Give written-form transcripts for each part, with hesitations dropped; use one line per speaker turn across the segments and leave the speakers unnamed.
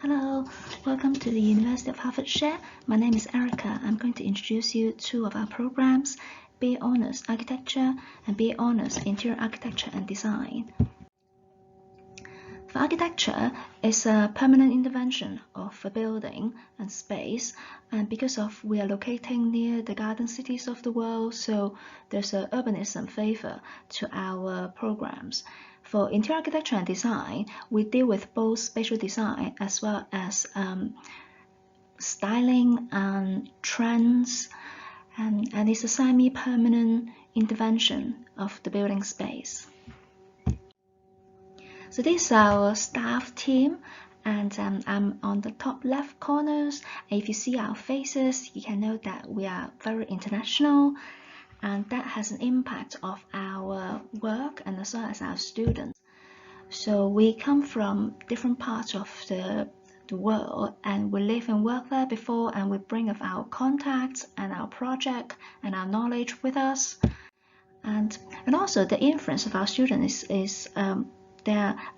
Hello, welcome to the University of Hertfordshire. My name is Erica. I'm going to introduce you to two of our programs, BA Honours Architecture and BA Honours Interior Architecture and Design. For architecture, it's a permanent intervention of a building and space, and because of we are locating near the garden cities of the world, so there's an urbanism flavor to our programs. For interior architecture and design, we deal with both spatial design as well as styling and trends, and it's a semi-permanent intervention of the building space. So this is our staff team, and I'm on the top left corners. If you see our faces, you can know that we are very international, and that has an impact of our work and as well as our students. So we come from different parts of the world, and we live and work there before, and we bring of our contacts and our project and our knowledge with us. And also the influence of our students is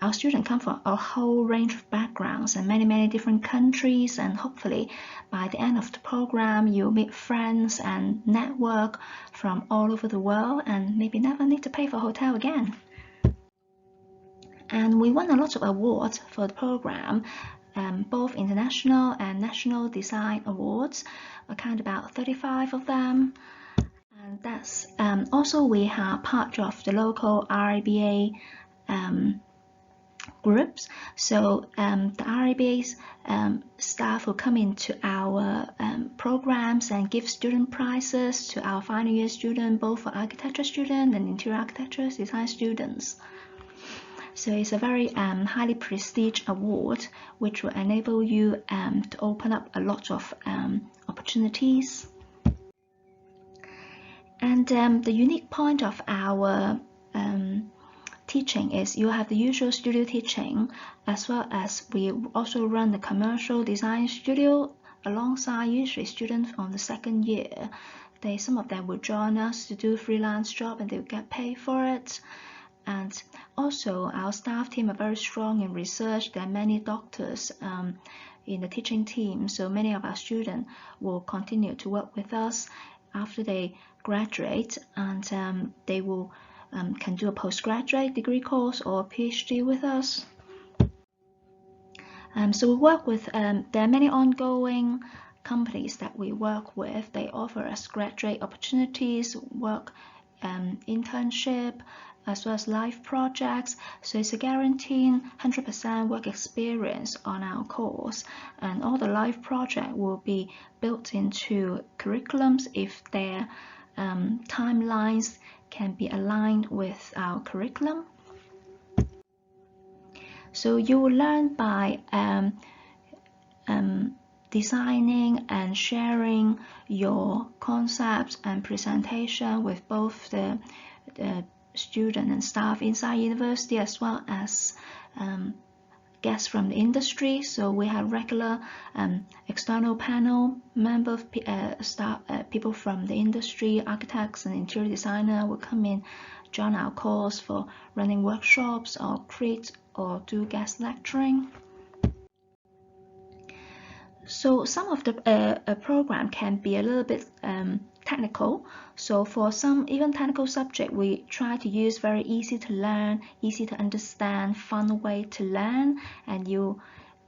our students come from a whole range of backgrounds and many different countries, and hopefully by the end of the program you'll meet friends and network from all over the world and maybe never need to pay for a hotel again. And we won a lot of awards for the program, both international and national design awards. I count about 35 of them. And that's also we are part of the local RIBA groups. So the RIBA's staff will come into our programs and give student prizes to our final year students, both for architecture students and interior architecture design students. So it's a very highly prestigious award, which will enable you to open up a lot of opportunities. And the unique point of our teaching is you have the usual studio teaching, as well as we also run the commercial design studio alongside usually students on the second year. Some of them will join us to do freelance job and they'll get paid for it. And also our staff team are very strong in research. There are many doctors in the teaching team, so many of our students will continue to work with us after they graduate, and they will can do a postgraduate degree course or a PhD with us. So we work with, there are many ongoing companies that we work with. They offer us graduate opportunities, work internship, as well as life projects. So it's a guaranteed 100% work experience on our course, and all the life project will be built into curriculums if their timelines can be aligned with our curriculum. So you will learn by designing and sharing your concepts and presentation with both the student and staff inside university, as well as guests from the industry. So we have regular external panel members, people from the industry, architects and interior designer will come in, join our course for running workshops or create or do guest lecturing. So some of the program can be a little bit technical. So for some even technical subject, we try to use very easy to learn, easy to understand, fun way to learn, and you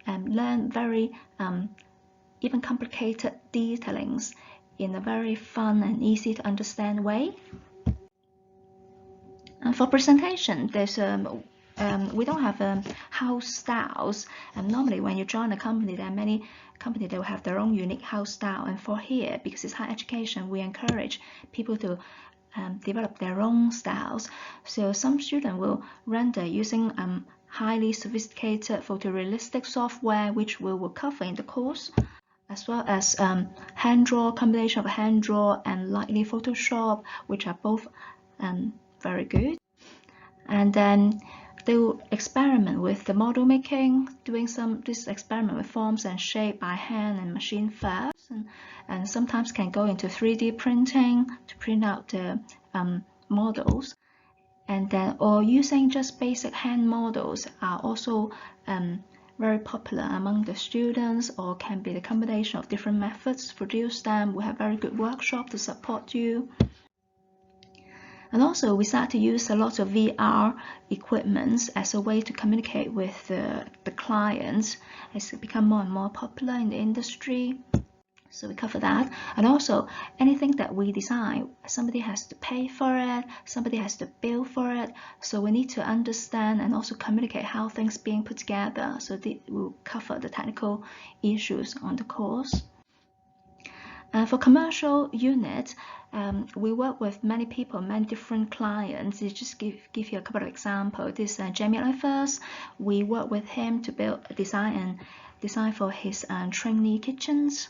learn very even complicated detailings in a very fun and easy to understand way. And for presentation, there's we don't have house styles, and normally when you join a company, there are many companies that will have their own unique house style, and for here, because it's higher education, we encourage people to develop their own styles. So some students will render using highly sophisticated photorealistic software, which we will cover in the course, as well as hand draw, combination of hand draw and lightly Photoshop, which are both very good. And then they will experiment with the model making, doing this experiment with forms and shape by hand and machine first, and sometimes can go into 3D printing to print out the models, and then or using just basic hand models are also very popular among the students, or can be the combination of different methods to produce them. We have very good workshop to support you. And also we start to use a lot of VR equipment as a way to communicate with the clients as it become more and more popular in the industry. So we cover that. And also anything that we design, somebody has to pay for it, somebody has to bill for it. So we need to understand and also communicate how things being put together. So we'll cover the technical issues on the course. For commercial unit, we work with many people, many different clients. I just give you a couple of examples. This Jamie First, we work with him to build a design for his trainee kitchens.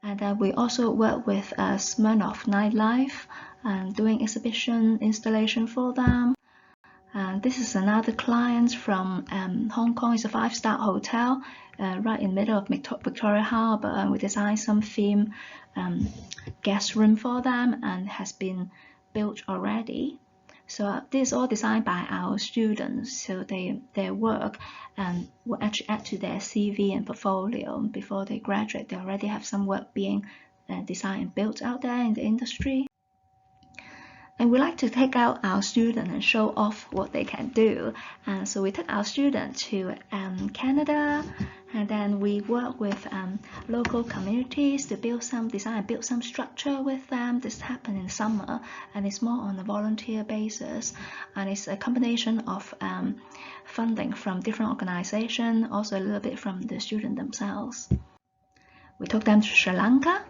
And we also work with Smirnoff Nightlife, doing exhibition installation for them. And this is another client from Hong Kong. It's a 5-star hotel right in the middle of Victoria Harbour, and we designed some theme guest room for them, and has been built already. So this is all designed by our students, so their work will actually add to their CV and portfolio. Before they graduate, they already have some work being designed and built out there in the industry. And we like to take out our students and show off what they can do. And so we took our students to Canada, and then we work with local communities to build some design, build some structure with them. This happened in summer, and it's more on a volunteer basis. And it's a combination of funding from different organizations, also a little bit from the students themselves. We took them to Sri Lanka.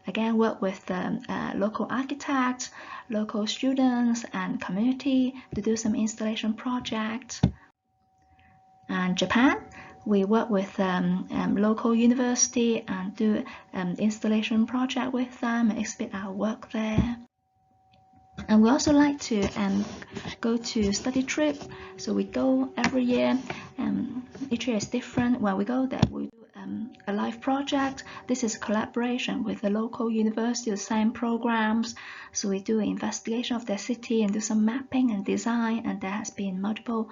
Again, work with the local architects, local students and community to do some installation projects. And Japan, we work with local university and do installation project with them and exhibit our work there. And we also like to go to study trip. So we go every year. Each year is different. When we go there, we do a live project. This is collaboration with the local university, the same programs. So we do an investigation of their city and do some mapping and design. And there has been multiple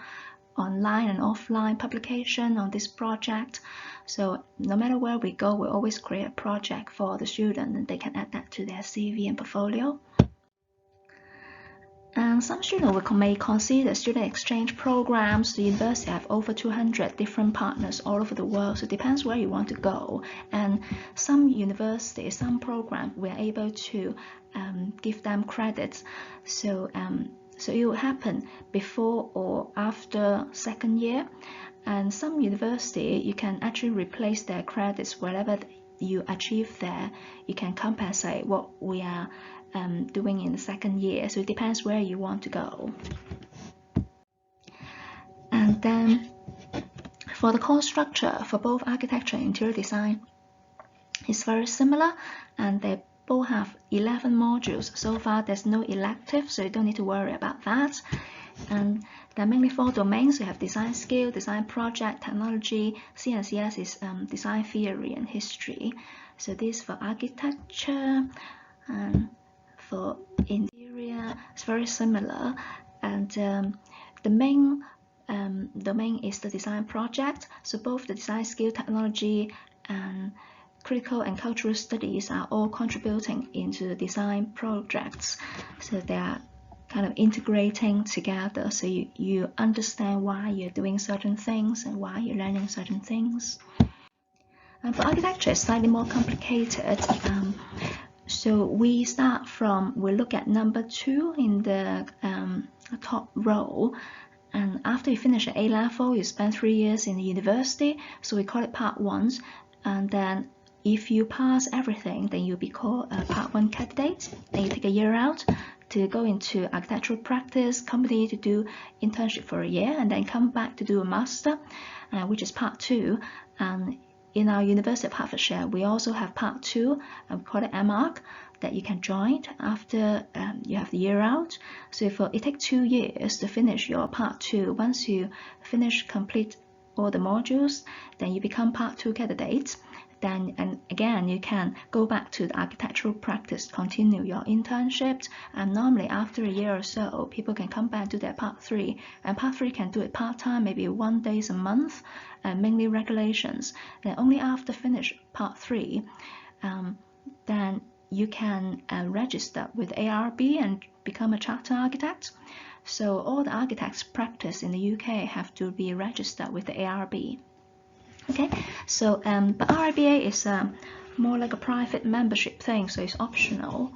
online and offline publication on this project. So no matter where we go, we always create a project for the student, and they can add that to their CV and portfolio. And some students may consider student exchange programs. The university have over 200 different partners all over the world, so it depends where you want to go. And some universities, some programs, we're able to give them credits. So it will happen before or after second year. And some university, you can actually replace their credits. Whatever you achieve there, you can compensate what we are doing in the second year. So it depends where you want to go. And then for the course structure for both architecture and interior design, it's very similar, and they both have 11 modules. So far there's no elective, so you don't need to worry about that. And there are mainly 4 domains. You have design skill, design project, technology. C and CS is design theory and history. So this for architecture. And for interior, it's very similar. And the main domain is the design project. So both the design skill, technology, and critical and cultural studies are all contributing into the design projects. So they are kind of integrating together, so you understand why you're doing certain things and why you're learning certain things. And for architecture, it's slightly more complicated. So we look at number 2 in the top row. And after you finish at A-level, you spend 3 years in the university. So we call it part 1. And then if you pass everything, then you'll be called a part 1 candidate. Then you take a year out to go into architectural practice company to do internship for a year, and then come back to do a master, which is part 2. And in our University of Hertfordshire, we also have part 2, we call it MArch, that you can join after you have the year out. So it takes 2 years to finish your part 2. Once you complete all the modules, then you become part 2 candidates. then, and again, you can go back to the architectural practice, continue your internships, and normally after a year or so, people can come back to their part 3, and part 3 can do it part-time, maybe 1 day a month, mainly regulations. Then only after finish part 3, then you can register with ARB and become a chartered architect. So all the architects practice in the UK have to be registered with the ARB. Okay, so but RIBA is more like a private membership thing, so it's optional.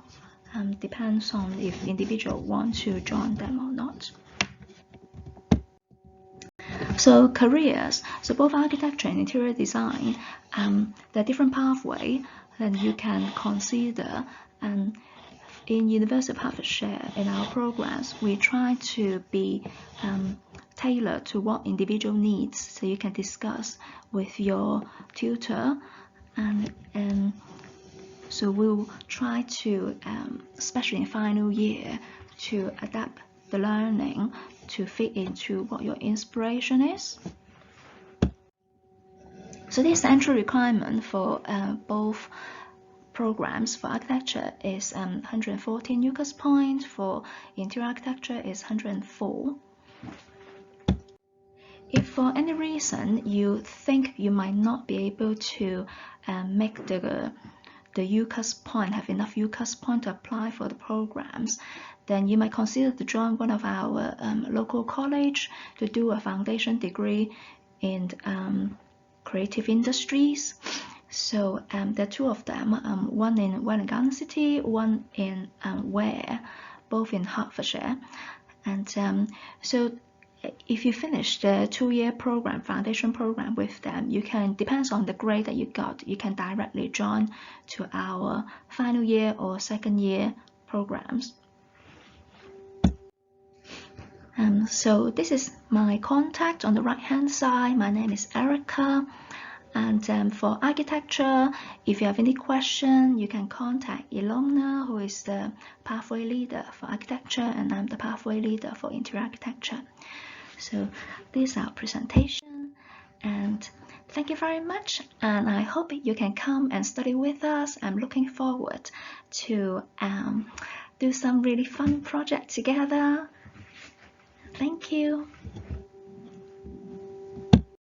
Depends on if individual want to join them or not. So careers, so both architecture and interior design, there are different pathway that you can consider. In University of Hertfordshire, in our programs, we try to be tailored to what individual needs, so you can discuss with your tutor, and so we'll try to, especially in final year, to adapt the learning to fit into what your inspiration is. So this entry requirement for both programs. For architecture is 114 UCAS points, for interior architecture is 104. If for any reason you think you might not be able to make the UCAS point, have enough UCAS point to apply for the programs, then you might consider to join one of our local college to do a foundation degree in creative industries. So there are 2 of them, one in Wellington City, one in Ware, both in Hertfordshire. And so if you finish the 2-year program, foundation program with them, you can, depends on the grade that you got, you can directly join to our final year or 2nd year programs. So this is my contact on the right hand side. My name is Erica. And for architecture, if you have any question, you can contact Ilona, who is the pathway leader for architecture, and I'm the pathway leader for interior architecture. So this is our presentation, and thank you very much, and I hope you can come and study with us. I'm looking forward to do some really fun project together. Thank you.